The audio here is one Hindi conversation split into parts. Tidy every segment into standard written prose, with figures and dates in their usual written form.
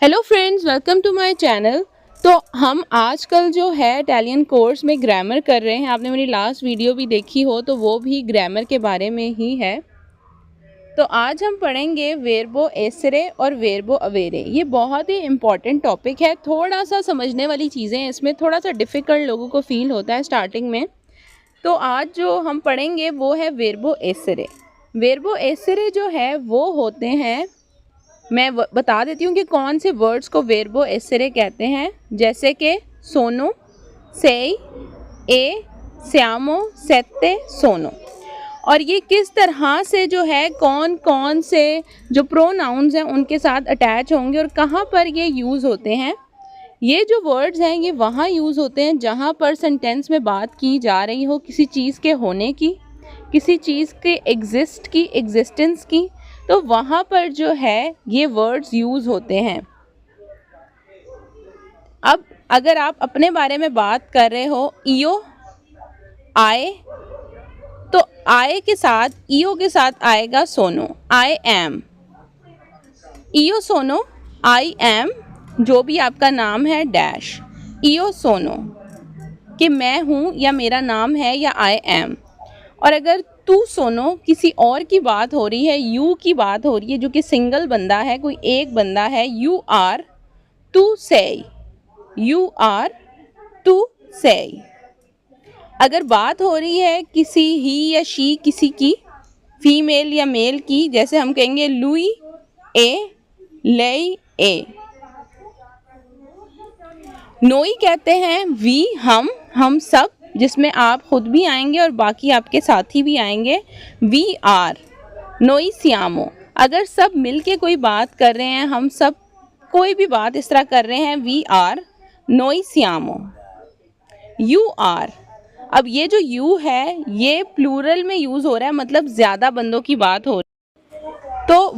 Hello friends, welcome to my channel. तो हम आजकल जो है इटालियन कोर्स में ग्रामर कर रहे हैं। आपने मेरी लास्ट वीडियो भी देखी हो तो वो भी ग्रामर के बारे में ही है। तो आज हम पढ़ेंगे वेर्बो एसेरे और वेर्बो अवेरे। ये बहुत ही इम्पॉर्टेंट टॉपिक है, थोड़ा सा समझने वाली चीज़ें हैं इसमें, थोड़ा सा डिफ़िकल्ट लोगों को फील होता है स्टार्टिंग में। तो आज जो हम पढ़ेंगे वो है वेर्बो एसेरे। वेर्बो एसेरे जो है वो होते हैं, मैं बता देती हूँ कि कौन से वर्ड्स को वेर्बो एसेरे कहते हैं, जैसे कि सोनो, सेई, ए, स्यामो, सेत्ते, सोनो। और ये किस तरह से जो है कौन कौन से जो प्रोनाउंस हैं उनके साथ अटैच होंगे और कहाँ पर ये यूज़ होते हैं। ये जो वर्ड्स हैं ये वहाँ यूज़ होते हैं जहाँ पर सेंटेंस में बात की जा रही हो किसी चीज़ के होने की, किसी चीज़ के एग्जिस्ट की, एग्जिस्टेंस की, तो वहाँ पर जो है ये वर्ड्स यूज़ होते हैं। अब अगर आप अपने बारे में बात कर रहे हो, ईओ, आए, तो आए के साथ, ईओ के साथ आएगा सोनो, आई एम। ईओ सोनो, आई एम, जो भी आपका नाम है डैश, ईओ सोनो कि मैं हूँ या मेरा नाम है या आई एम। और अगर तू सोनो किसी और की बात हो रही है, यू की बात हो रही है, जो कि सिंगल बंदा है, कोई एक बंदा है, यू आर, टू से, यू आर, टू से। अगर बात हो रही है किसी ही या शी, किसी की, फीमेल या मेल की, जैसे हम कहेंगे लुई ए, लेई ए। नोई कहते हैं वी, हम सब, जिसमें आप खुद भी आएंगे और बाकी आपके साथी भी आएंगे। वी आर, नोई सियामो, अगर सब मिलके कोई बात कर रहे हैं, हम सब कोई भी बात इस तरह कर रहे हैं, वी आर, नोई सियामो। यू आर, अब ये जो यू है ये प्लूरल में यूज़ हो रहा है, मतलब ज़्यादा बंदों की बात हो रही है। तो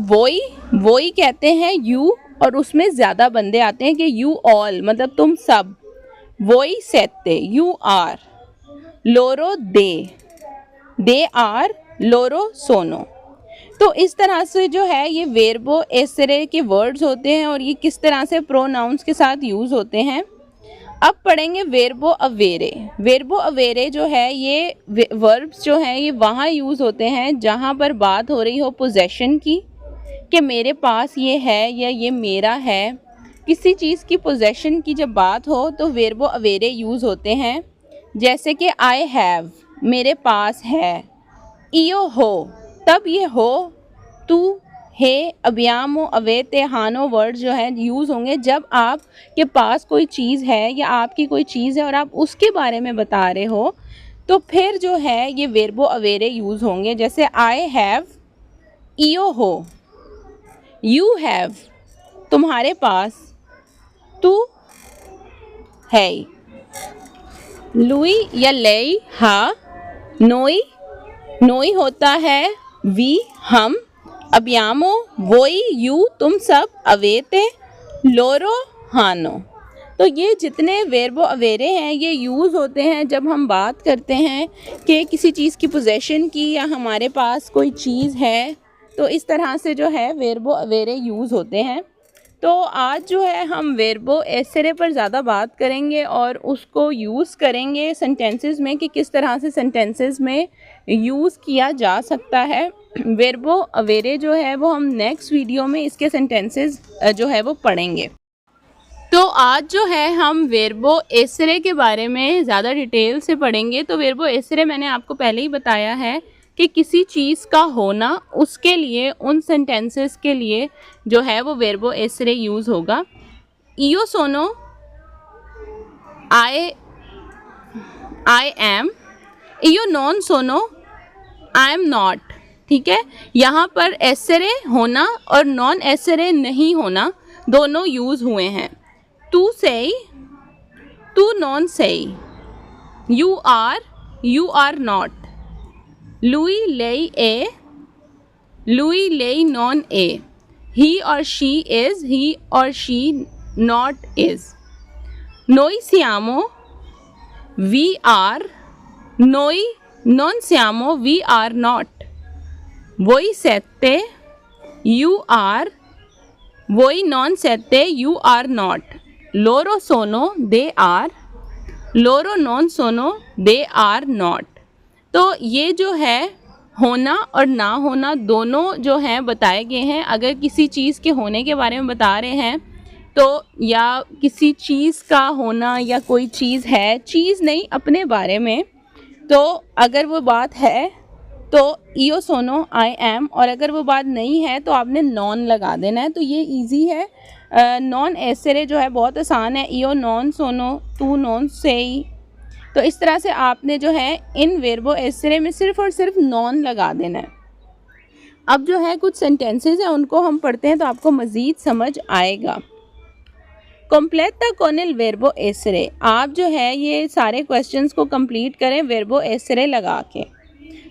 वोई कहते हैं यू, और उसमें ज़्यादा बंदे आते हैं कि यू ऑल, मतलब तुम सब। वोई सेत्ते, यू आर। लोरो दे आर, लोरो सोनो। तो इस तरह से जो है ये वेर्बो एसेरे के वर्ड्स होते हैं और ये किस तरह से प्रोनाउंस के साथ यूज़ होते हैं। अब पढ़ेंगे वेर्बो अवेरे। वेर्बो अवेरे जो है ये वर्ब्स जो हैं ये वहाँ यूज़ होते हैं जहाँ पर बात हो रही हो पोजेशन की, कि मेरे पास ये है या ये मेरा है। किसी चीज़ की पोजेशन की जब बात हो तो वेर्बो अवेरे यूज़ होते हैं, जैसे कि आई हैव, मेरे पास है। इयो हो, तब ये हो, तू, हे, अबियामो, अवेते, हानो वर्ड जो है यूज़ होंगे जब आप के पास कोई चीज़ है या आपकी कोई चीज़ है और आप उसके बारे में बता रहे हो, तो फिर जो है ये वेर्बो अवेरे यूज़ होंगे। जैसे आई हैव, इयो हो। यू हैव, तुम्हारे पास, तू है। लुई या लेई हा, नोई होता है वी, हम। अबियामो, वोई, यू, तुम सब। अवेते, लोरो, हानो। तो ये जितने वेर्बो अवेरे हैं ये यूज़ होते हैं जब हम बात करते हैं कि किसी चीज़ की पोजेशन की या हमारे पास कोई चीज़ है, तो इस तरह से जो है वेर्बो अवेरे यूज़ होते हैं। तो आज जो है हम वेर्बो एसेरे पर ज़्यादा बात करेंगे और उसको यूज़ करेंगे सेंटेंसेस में कि किस तरह से सेंटेंसेस में यूज़ किया जा सकता है। वेर्बो अवेरे जो है वो हम नेक्स्ट वीडियो में इसके सेंटेंसेस जो है वो पढ़ेंगे। तो आज जो है हम वेर्बो एसेरे के बारे में ज़्यादा डिटेल से पढ़ेंगे। तो वेर्बो एसेरे मैंने आपको पहले ही बताया है कि किसी चीज़ का होना, उसके लिए, उन सेंटेंसेस के लिए जो है वो वेर्बो एसेरे यूज़ होगा। इयो सोनो, आई एम। इयो नॉन सोनो, आई एम नॉट। ठीक है, यहाँ पर एसेरे होना और नॉन एसेरे नहीं होना दोनों यूज़ हुए हैं। टू से, टू नॉन से। You are not. लुई लेई ए, लुई लेई नॉन ए। ही और शी नॉट इज। नोई सियामो, वी आर। नोई नॉन सियामो, वी आर नॉट। वोई सेत्ते, यू आर, वोई नॉन सेते यू आर नॉट, लोरो सोनो दे आर, लोरो नॉन सोनो दे आर नॉट। तो ये जो है होना और ना होना दोनों जो हैं बताए गए हैं। अगर किसी चीज़ के होने के बारे में बता रहे हैं तो या किसी चीज़ का होना या कोई चीज़ है, चीज़ नहीं अपने बारे में, तो अगर वो बात है तो ईओ सोनो आई एम, और अगर वो बात नहीं है तो आपने नॉन लगा देना है। तो ये इजी है। नॉन एसरे जो है बहुत आसान है, ईओ नॉन सोनो तू नॉन सेई। तो इस तरह से आपने जो है इन वेर्बो एसरे में सिर्फ और सिर्फ नॉन लगा देना है। अब जो है कुछ सेंटेंसेस हैं उनको हम पढ़ते हैं तो आपको मज़ीद समझ आएगा। कंप्लीट द कॉनल वेर्बो एसरे, आप जो है ये सारे क्वेश्चंस को कंप्लीट करें वेर्बो एसरे लगा के।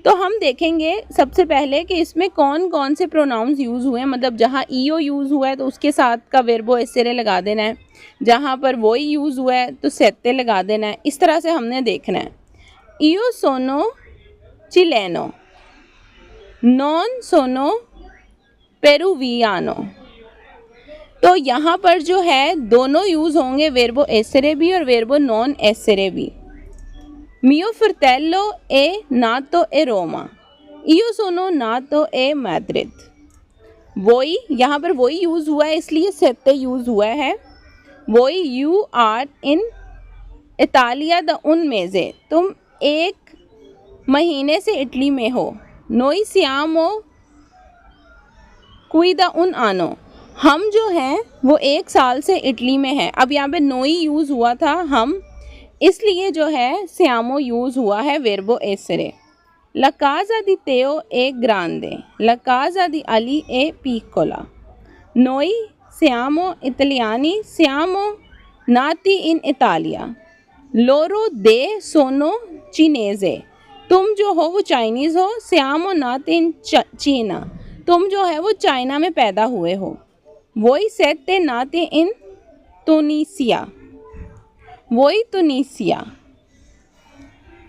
तो हम देखेंगे सबसे पहले कि इसमें कौन कौन से प्रोनाउंस यूज़ हुए हैं, मतलब जहाँ ईओ यूज़ हुआ है तो उसके साथ का वेर्बो एसरे लगा देना है, जहाँ पर वो ही यूज़ हुआ है तो सेते लगा देना है। इस तरह से हमने देखना है। ईओ सोनो चिलेनो, नॉन सोनो पेरुवियानो। तो यहाँ पर जो है दोनों यूज़ होंगे, वेर्बो एसरे भी और वेर्बो नॉन एसरे भी। मियो फ्रatello ए नातो ए रोमा, इयो सोनो नातो ए मैद्रिद। वही यहाँ पर वही यूज़ हुआ है इसलिए सेते यूज़ हुआ है। वही यू आर इन इतालिया द उन मेज़े, तुम एक महीने से इटली में हो। नोई सियामो क्वी द उन आनो, हम जो हैं वो 1 साल से इटली में हैं। अब यहाँ पे नोई यूज़ हुआ था हम, इसलिए जो है सियामो यूज़ हुआ है वेर्बो एसरे। ला काज़ा दी तेओ ए ग्रांदे, ला काज़ा दी अली ए पिकोला। नोई सियामो इतालियानी, सियामो नाती इन इतालिया। लोरो दे सोनो चीनेज़े, तुम जो हो वो चाइनीज़ हो। सियामो नाती इन चीना, तुम जो है वो चाइना में पैदा हुए हो। वोई सेते नाते इन तुनीसिया, वोई तुनीसिया।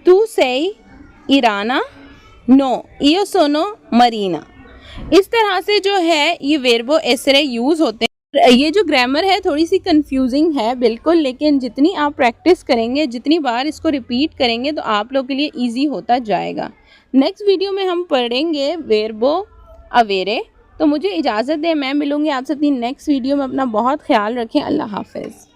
तू सेई इराना, नो इयो सोनो मरीना। इस तरह से जो है ये वेर्बो एसरे यूज़ होते हैं। ये जो ग्रामर है थोड़ी सी कंफ्यूजिंग है बिल्कुल, लेकिन जितनी आप प्रैक्टिस करेंगे, जितनी बार इसको रिपीट करेंगे तो आप लोग के लिए इजी होता जाएगा। नेक्स्ट वीडियो में हम पढ़ेंगे वेर्बो अवेरे। तो मुझे इजाज़त दें, मैं मिलूँगी आपसे अपनी नेक्स्ट वीडियो में। अपना बहुत ख्याल रखें। अल्लाह हाफ़िज़।